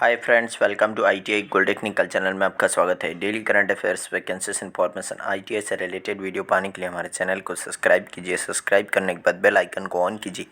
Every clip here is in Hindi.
Hi friends, welcome to ITI gold technical channel में आपका स्वागत है। Daily current affairs, vacancies, information, ITI से रिलेटेड वीडियो पाने के लिए हमारे चैनल को सब्सक्राइब कीजिए। सब्सक्राइब करने के बाद बेल आइकन को ऑन कीजिए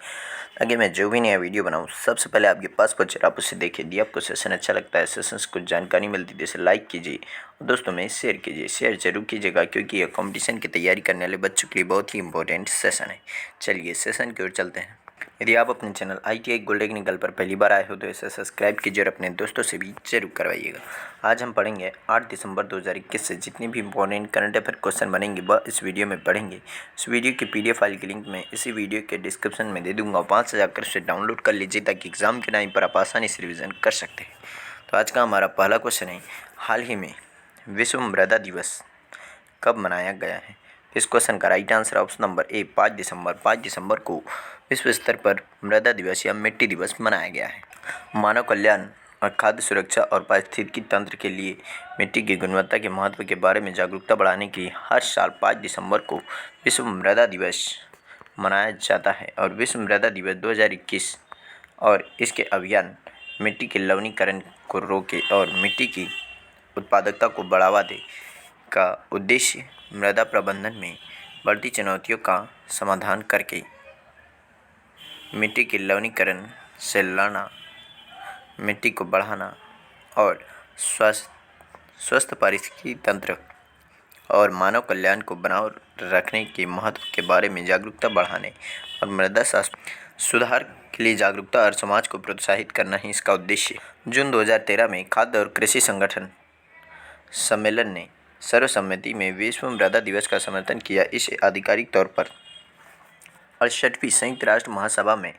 ताकि मैं जो भी नया वीडियो बनाऊं सबसे पहले आपके पास पहुंचे, आप उसे देखिए। यदि आपको सेशन अच्छा लगता है, सेशन से कुछ जानकारी मिलती है, इसे लाइक कीजिए और दोस्तों में शेयर कीजिए। शेयर जरूर कीजिएगा क्योंकि यह कॉम्पिटिशन की तैयारी करने वाले बच्चों के लिए बहुत ही इंपॉर्टेंट सेशन है। चलिए सेशन की ओर चलते हैं। यदि आप अपने चैनल आईटीआई गोल्ड टेक्निकल पर पहली बार आए हो तो इसे सब्सक्राइब कीजिए और अपने दोस्तों से भी जरूर करवाइएगा। आज हम पढ़ेंगे 8 दिसंबर 2021 से जितने भी इंपॉर्टेंट करंट अफेयर क्वेश्चन बनेंगे वह इस वीडियो में पढ़ेंगे। इस वीडियो की पीडीएफ फाइल की लिंक मैं इसी वीडियो के डिस्क्रिप्शन में दे दूंगा। 5 से जाकर उसे डाउनलोड कर लीजिए ताकि एग्जाम के टाइम पर आप आसानी से रिविजन कर सकते हैं। तो आज का हमारा पहला क्वेश्चन है, हाल ही में विश्व मृदा दिवस कब मनाया गया है? इस क्वेश्चन का राइट आंसर ऑप्शन नंबर ए 5 दिसंबर। 5 दिसंबर को विश्व स्तर पर मृदा दिवस या मिट्टी दिवस मनाया गया है। मानव कल्याण और खाद्य सुरक्षा और पारिस्थितिकी तंत्र के लिए मिट्टी की गुणवत्ता के महत्व के बारे में जागरूकता बढ़ाने के लिए हर साल 5 दिसंबर को विश्व मृदा दिवस मनाया जाता है। और विश्व मृदा दिवस 2021 और इसके अभियान मिट्टी के लवणीकरण को रोके और मिट्टी की उत्पादकता को बढ़ावा दे का उद्देश्य मृदा प्रबंधन में बढ़ती चुनौतियों का समाधान करके मिट्टी के लवणीकरण से लड़ना, मिट्टी को बढ़ाना और स्वस्थ पारिस्थितिकी तंत्र और मानव कल्याण को बनाए रखने के महत्व के बारे में जागरूकता बढ़ाने और मृदा स्वास्थ्य सुधार के लिए जागरूकता और समाज को प्रोत्साहित करना ही इसका उद्देश्य है। जून 2013 में खाद्य और कृषि संगठन सम्मेलन ने सर्वसम्मति में विश्व मृदा दिवस का समर्थन किया। इसे आधिकारिक तौर पर 68वीं संयुक्त राष्ट्र महासभा में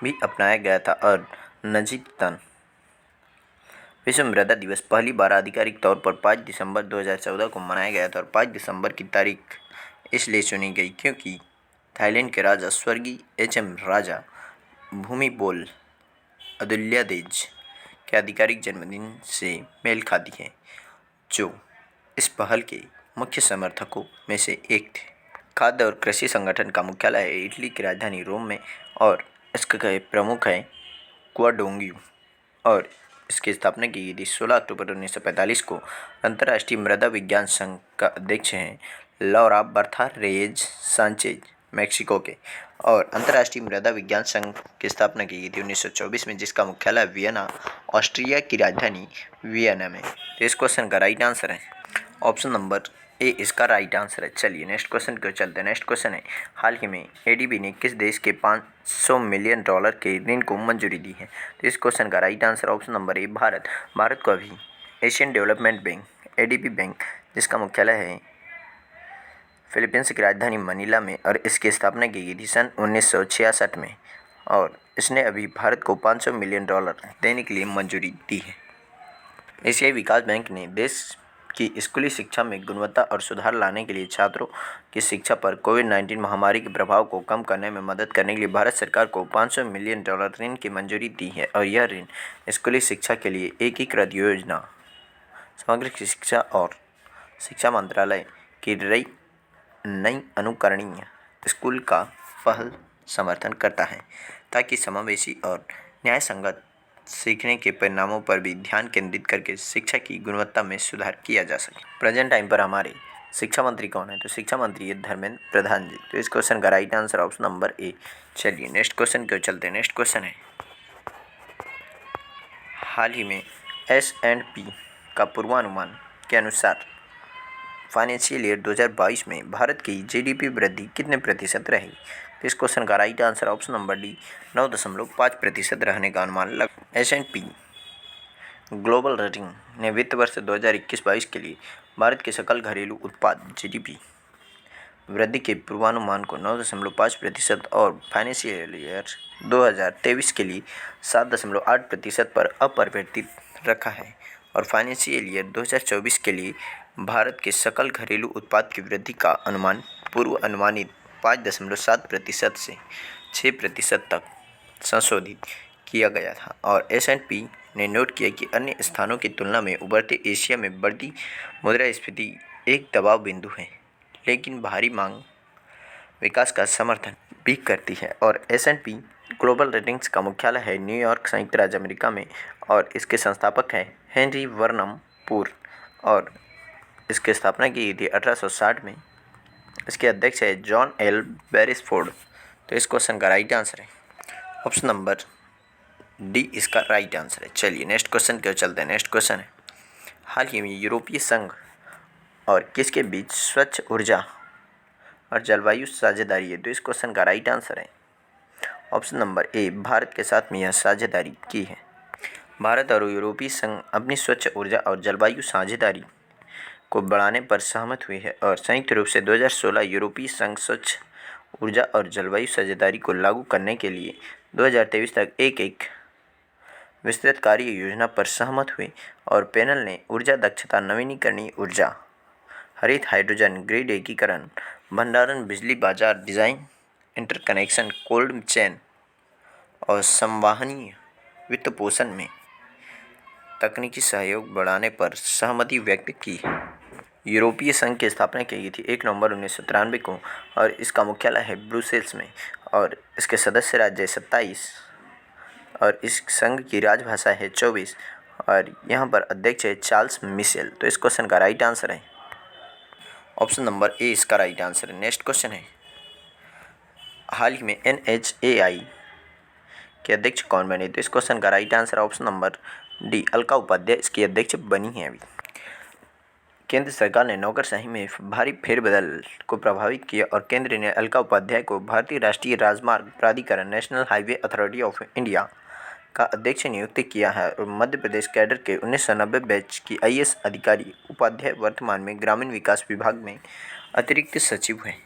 भी अपनाया गया था और नतीजतन विश्व मृदा दिवस पहली बार आधिकारिक तौर पर 5 दिसंबर 2014 को मनाया गया था। और 5 दिसंबर की तारीख इसलिए चुनी गई क्योंकि थाईलैंड के राजा स्वर्गीय एचएम राजा भूमिबोल अदुल्यादेज के आधिकारिक जन्मदिन से मेल खाती है, जो इस पहल के मुख्य समर्थकों में से एक थे। खाद्य और कृषि संगठन का मुख्यालय है इटली की राजधानी रोम में और इसके प्रमुख हैं क्वाडोंग्यू और इसकी स्थापना की गई थी 16 अक्टूबर 1945 को। अंतर्राष्ट्रीय मृदा विज्ञान संघ का अध्यक्ष हैं लौरा बर्था रेयज सांचेज मैक्सिको के। और अंतर्राष्ट्रीय मृदा विज्ञान संघ की स्थापना की गई थी 1924 में, जिसका मुख्यालय वियना ऑस्ट्रिया की राजधानी वियना में। तो इस क्वेश्चन का राइट आंसर है ऑप्शन नंबर ए, इसका राइट आंसर है। चलिए नेक्स्ट क्वेश्चन क्यों चलते हैं। नेक्स्ट क्वेश्चन है, हाल ही में एडीबी ने किस देश के $500 मिलियन के ऋण को मंजूरी दी है? तो इस क्वेश्चन का राइट आंसर ऑप्शन नंबर ए, भारत। भारत को अभी Asian development bank ADB bank, जिसका मुख्यालय है फिलीपींस की राजधानी मनीला में और इसकी स्थापना की गई थी सन 1966 में, और इसने अभी भारत को $500 मिलियन देने के लिए मंजूरी दी है। एशियाई विकास बैंक ने देश की स्कूली शिक्षा में गुणवत्ता और सुधार लाने के लिए छात्रों की शिक्षा पर कोविड-19 महामारी के प्रभाव को कम करने में मदद करने के लिए भारत सरकार को $500 मिलियन ऋण की मंजूरी दी है। और यह ऋण स्कूली शिक्षा के लिए एकीकृत योजना समग्र शिक्षा और शिक्षा मंत्रालय की नई अनुकरणीय स्कूल का पहल समर्थन करता है ताकि समावेशी और न्यायसंगत सीखने के परिणामों पर भी ध्यान केंद्रित करके शिक्षा की गुणवत्ता में सुधार किया जा सके। प्रेजेंट टाइम पर हमारे शिक्षा मंत्री कौन है? तो शिक्षा मंत्री है धर्मेंद्र प्रधान जी। तो इस क्वेश्चन का राइट आंसर ऑप्शन नंबर ए। चलिए नेक्स्ट क्वेश्चन क्यों चलते हैं। नेक्स्ट क्वेश्चन है, हाल ही में S&P का पूर्वानुमान के अनुसार फाइनेंशियल ईयर 2022 में भारत की जीडीपी वृद्धि कितने प्रतिशत रहेगी? तो इस क्वेश्चन का right answer option number D 9.5% रहने का अनुमान लगा। S&P ग्लोबल रेटिंग ने वित्त वर्ष 2021-22 के लिए भारत के सकल घरेलू उत्पाद जीडीपी वृद्धि के पूर्वानुमान को 9.5% और फाइनेंशियल ईयर 2023 के लिए 7.8% पर अपरिवर्तित रखा है। और फाइनेंशियल ईयर 2024 के लिए भारत के सकल घरेलू उत्पाद की वृद्धि का अनुमान पूर्व अनुमानित 5.7% से 6% तक संशोधित किया गया था। और S&P ने नोट किया कि अन्य स्थानों की तुलना में उभरते एशिया में बढ़ती मुद्रास्फीति एक दबाव बिंदु है, लेकिन भारी मांग विकास का समर्थन भी करती है। और S&P ग्लोबल रेटिंग्स का मुख्यालय है न्यूयॉर्क, संयुक्त राज्य अमेरिका में, और इसके संस्थापक हैं हेनरी वर्नम पूर, और इसकी स्थापना की गई थी 1860 में। इसके अध्यक्ष है जॉन एल बेरिसफोर्ड। तो इस क्वेश्चन का राइट आंसर है ऑप्शन नंबर डी, इसका राइट आंसर है। चलिए नेक्स्ट क्वेश्चन की ओर चलते हैं। नेक्स्ट क्वेश्चन है, हाल ही में यूरोपीय संघ और किसके बीच स्वच्छ ऊर्जा और जलवायु साझेदारी है? तो इस क्वेश्चन का राइट आंसर है ऑप्शन नंबर ए, भारत के साथ में यह साझेदारी की है। भारत और यूरोपीय संघ अपनी स्वच्छ ऊर्जा और जलवायु साझेदारी को बढ़ाने पर सहमत हुई है और संयुक्त रूप से 2016 यूरोपीय संघ स्वच्छ ऊर्जा और जलवायु साझेदारी को लागू करने के लिए 2023 तक एक विस्तृत कार्य योजना पर सहमत हुए, और पैनल ने ऊर्जा दक्षता, नवीकरणीय ऊर्जा, हरित हाइड्रोजन, ग्रिड एकीकरण, भंडारण, बिजली बाजार डिज़ाइन, इंटरकनेक्शन, कोल्ड चेन और संवहनीय वित्त पोषण में तकनीकी सहयोग बढ़ाने पर सहमति व्यक्त की है। यूरोपीय संघ की स्थापना की गई थी 1 नवंबर 1993 को, और इसका मुख्यालय है ब्रुसेल्स में, और इसके सदस्य राज्य 27, और इस संघ की राजभाषा है 24, और यहाँ पर अध्यक्ष है चार्ल्स मिशेल। तो इस क्वेश्चन का राइट आंसर है ऑप्शन नंबर ए, इसका राइट आंसर है। नेक्स्ट क्वेश्चन है, हाल ही में NHAI के अध्यक्ष कौन बने? तो इस क्वेश्चन का right answer option number D, Alka Upadhyay इसकी अध्यक्ष बनी है अभी। केंद्र सरकार ने नौकरशाही में भारी फेरबदल को प्रभावित किया और केंद्र ने अलका उपाध्याय को भारतीय राष्ट्रीय राजमार्ग प्राधिकरण national highway authority of India का अध्यक्ष नियुक्त किया है, और मध्य प्रदेश कैडर के 1990 बैच की IAS अधिकारी उपाध्याय वर्तमान में ग्रामीण विकास विभाग में अतिरिक्त सचिव हैं।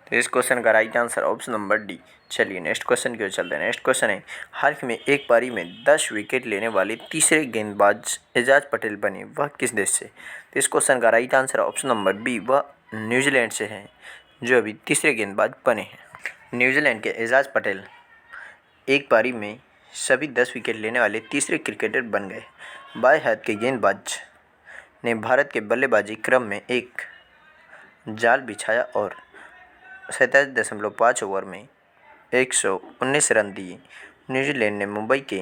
तो इस क्वेश्चन का right answer option number D. चलिए नेक्स्ट क्वेश्चन की ओर चलते हैं। नेक्स्ट क्वेश्चन है, हाल ही में एक पारी में 10 विकेट लेने वाले तीसरे गेंदबाज एजाज पटेल बने, वह किस देश से? तो इस क्वेश्चन का right answer option number B, वह न्यूजीलैंड से हैं, जो अभी तीसरे गेंदबाज बने हैं। न्यूजीलैंड के एजाज पटेल एक पारी में सभी 10 विकेट लेने वाले तीसरे क्रिकेटर बन गए। बाएं हाथ के गेंदबाज ने भारत के बल्लेबाजी क्रम में एक जाल बिछाया और 47.5 ओवर में 119 रन दिए। न्यूजीलैंड ने मुंबई के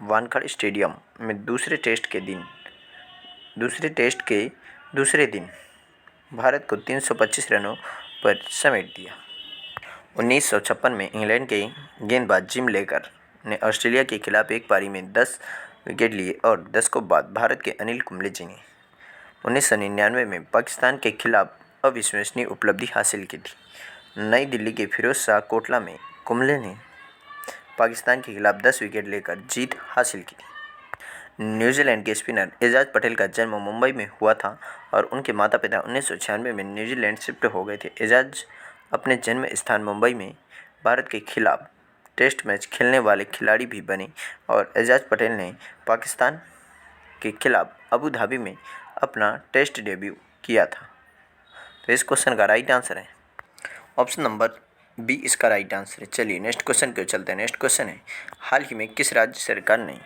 वानखेड़े स्टेडियम में दूसरे टेस्ट के दूसरे दिन भारत को 325 रनों पर समेट दिया। 1956 में इंग्लैंड के गेंदबाज जिम लेकर ने ऑस्ट्रेलिया के खिलाफ एक पारी में 10 विकेट लिए और 10 को बाद भारत के अनिल कुंबले जी ने 1999 में पाकिस्तान के खिलाफ अविश्वसनीय उपलब्धि हासिल की थी। नई दिल्ली के फिरोज शाह कोटला में कुंबले ने पाकिस्तान के खिलाफ 10 विकेट लेकर जीत हासिल की थी। न्यूजीलैंड के स्पिनर एजाज पटेल का जन्म मुंबई में हुआ था और उनके माता पिता 1996 में न्यूजीलैंड शिफ्ट हो गए थे। एजाज अपने जन्म स्थान मुंबई में भारत के खिलाफ टेस्ट मैच खेलने वाले खिलाड़ी भी बने, और एजाज पटेल ने पाकिस्तान के खिलाफ अबू धाबी में अपना टेस्ट डेब्यू किया था। तो इस क्वेश्चन का राइट आंसर है ऑप्शन नंबर बी, इसका राइट आंसर है। चलिए नेक्स्ट क्वेश्चन के चलते हैं। नेक्स्ट क्वेश्चन है, हाल ही में किस राज्य सरकार ने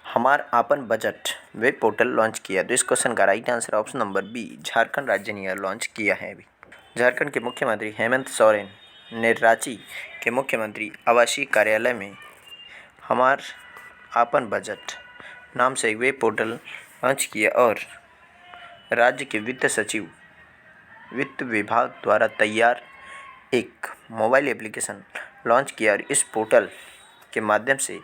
हमार आपन बजट वेब पोर्टल लॉन्च किया? तो इस क्वेश्चन का right answer option number B, Jharkhand राज्य ने यह लॉन्च किया है अभी। झारखंड के मुख्यमंत्री हेमंत सोरेन ने रांची के मुख्यमंत्री आवासीय कार्यालय में हमार आपन बजट नाम से एक वेब पोर्टल लॉन्च किया, और राज्य के वित्त विभाग द्वारा तैयार एक मोबाइल एप्लीकेशन लॉन्च किया, और इस पोर्टल के माध्यम से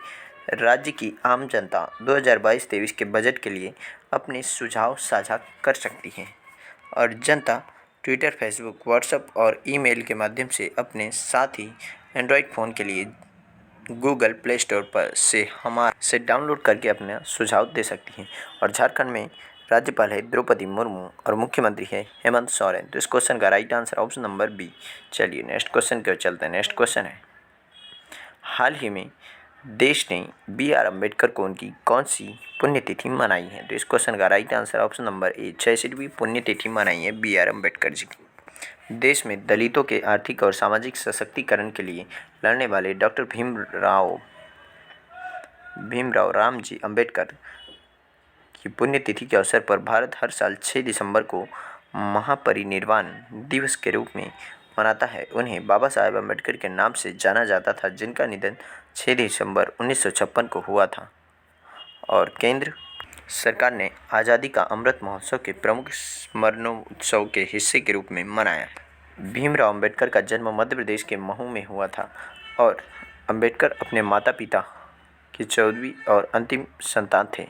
राज्य की आम जनता 2022-23 के बजट के लिए अपने सुझाव साझा कर सकती है, और जनता ट्विटर, फेसबुक, व्हाट्सएप और ईमेल के माध्यम से अपने साथ ही एंड्रॉयड फ़ोन के लिए गूगल प्ले स्टोर पर से डाउनलोड करके अपना सुझाव दे सकती हैं। और झारखंड में राज्यपाल है द्रौपदी मुर्मू और मुख्यमंत्री है हेमंत सोरेन। तो इस क्वेश्चन का right answer option number B. चलिए नेक्स्ट क्वेश्चन की ओर चलते हैं। नेक्स्ट क्वेश्चन है, हाल ही में देश ने BR अम्बेडकर को उनकी कौन सी पुण्यतिथि मनाई है? तो इस क्वेश्चन का right answer option number A, 66वीं पुण्यतिथि मनाई है BR अम्बेडकर जी की। देश में दलितों के आर्थिक और सामाजिक सशक्तिकरण के लिए लड़ने वाले डॉक्टर भीमराव रामजी अम्बेडकर की पुण्यतिथि के अवसर पर भारत हर साल 6 दिसंबर को महापरिनिर्वाण दिवस के रूप में मनाता है उन्हें बाबा साहेब अम्बेडकर के नाम से जाना जाता था, जिनका निधन 6 दिसंबर 1956 को हुआ था। और केंद्र सरकार ने आज़ादी का अमृत महोत्सव के प्रमुख स्मरणोत्सव के हिस्से के रूप में मनाया। भीमराव अम्बेडकर का जन्म मध्य प्रदेश के महू में हुआ था और अम्बेडकर अपने माता पिता की 14वीं और अंतिम संतान थे।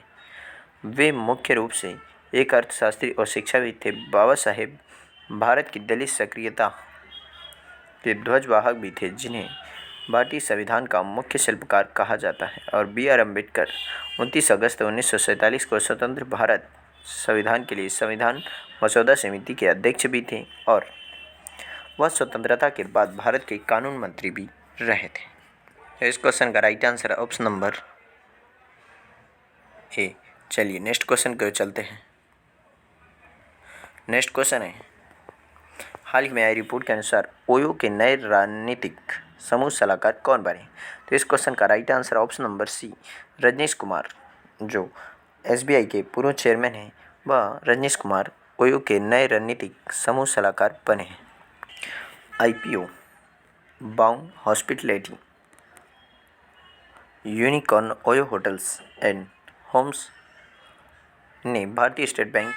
वे मुख्य रूप से एक अर्थशास्त्री और शिक्षाविद थे। बाबा साहेब भारत की दलित सक्रियता के ध्वजवाहक भी थे, जिन्हें भारतीय संविधान का मुख्य शिल्पकार कहा जाता है। और B.R. अम्बेडकर 29 अगस्त 1947 को स्वतंत्र भारत संविधान के लिए संविधान मसौदा समिति के अध्यक्ष भी थे और वह स्वतंत्रता के बाद भारत के कानून मंत्री भी रहे थे। इस क्वेश्चन का राइट आंसर है ऑप्शन नंबर ए। चलिए नेक्स्ट क्वेश्चन की ओर चलते हैं। नेक्स्ट क्वेश्चन है, हाल ही में आई रिपोर्ट के अनुसार ओयो के नए राजनीतिक समूह सलाहकार कौन बने? तो इस क्वेश्चन का right answer option number C, Rajnish Kumar, जो SBI के पूर्व चेयरमैन हैं। वह रजनीश कुमार ओयो के नए रणनीतिक समूह सलाहकार बने हैं। IPO, bound hospitality, unicorn Oyo hotels and homes ने भारतीय स्टेट बैंक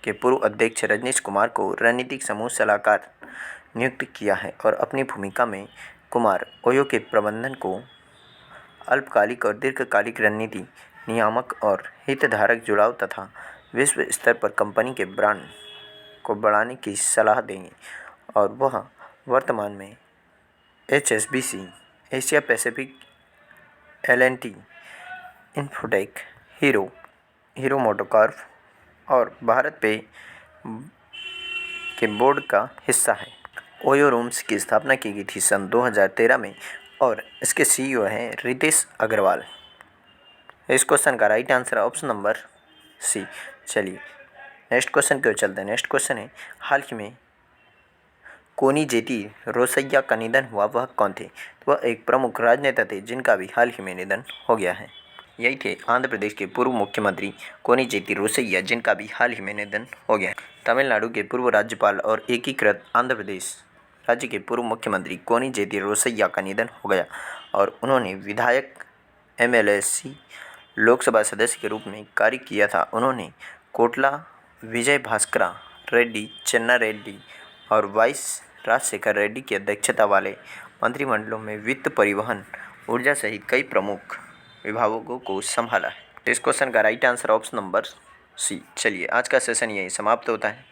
के पूर्व अध्यक्ष रजनीश कुमार को रणनीतिक समूह सलाहकार नियुक्त किया है और अपनी भूमिका में कुमार ओयो के प्रबंधन को अल्पकालिक और दीर्घकालिक रणनीति, नियामक और हितधारक जुड़ाव तथा विश्व स्तर पर कंपनी के ब्रांड को बढ़ाने की सलाह देंगे। और वह वर्तमान में HSBC, Asia Pacific, L&T, infotech, hero MotoCorp और भारत पे के बोर्ड का हिस्सा है। ओयो रूम्स की स्थापना की गई थी सन 2013 में और इसके CEO हैं रितेश अग्रवाल। इस क्वेश्चन का राइट आंसर है ऑप्शन नंबर सी। चलिए नेक्स्ट क्वेश्चन की ओर चलते हैं। नेक्स्ट क्वेश्चन है, हाल ही में कोनिजेती रोसैया का निधन हुआ, वह कौन थे? तो वह एक प्रमुख राजनेता थे जिनका भी हाल ही में निधन हो गया है। यही थे आंध्र प्रदेश के पूर्व मुख्यमंत्री कोनिजेती रोसैया, जिनका भी हाल ही में निधन हो गया है। तमिलनाडु के पूर्व राज्यपाल और एकीकृत आंध्र प्रदेश राज्य के पूर्व मुख्यमंत्री कोनिजेती रोसैया का निधन हो गया और उन्होंने विधायक, MLC, लोकसभा सदस्य के रूप में कार्य किया था। उन्होंने कोटला, विजय भास्करा रेड्डी, चन्ना रेड्डी और वाइस राजशेखर रेड्डी की अध्यक्षता वाले मंत्रिमंडलों में वित्त, परिवहन, ऊर्जा सहित कई प्रमुख विभागों को संभाला है। इस क्वेश्चन का right answer option number C. चलिए आज का सेशन यही समाप्त होता है।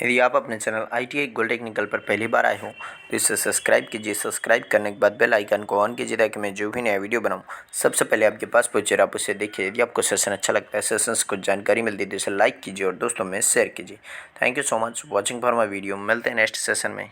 यदि आप अपने चैनल ITI गोल्ड टेक्निकल पर पहली बार आए हो तो इसे सब्सक्राइब कीजिए। सब्सक्राइब करने के बाद बेल आइकन को ऑन कीजिए ताकि मैं जो भी नया वीडियो बनाऊं सबसे पहले आपके पास पहुंचे और आप उसे देखिए। यदि आपको सेशन अच्छा लगता है, सेशन से कुछ जानकारी मिलती है तो इसे लाइक कीजिए और दोस्तों में शेयर कीजिए। Thank you so much watching for my video. मिलते हैं नेक्स्ट सेशन में।